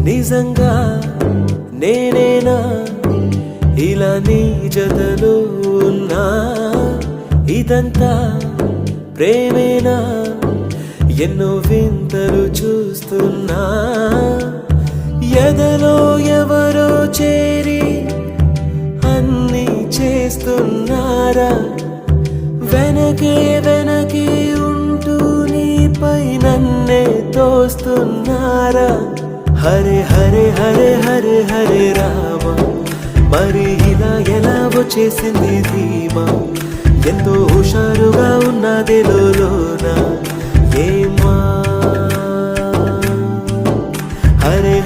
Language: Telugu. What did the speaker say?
నిజంగా నేనేనా ఇలా నీ జతలో ఉన్నా ఇదంతా ప్రేమేనా ఎన్నో వింతలు చూస్తున్నా ఎదలో ఎవరో చేరి అన్నీ చేస్తున్నారా వెనకే వెనకే ఉంటూ నీపై నన్నే తోస్తున్నారా హరే హరే హరే హరే హరే రామ మరి ఇలా ఎలా వచ్చేసింది ధీమా ఎంతో హుషారుగా ఉన్నది లోన ఏమా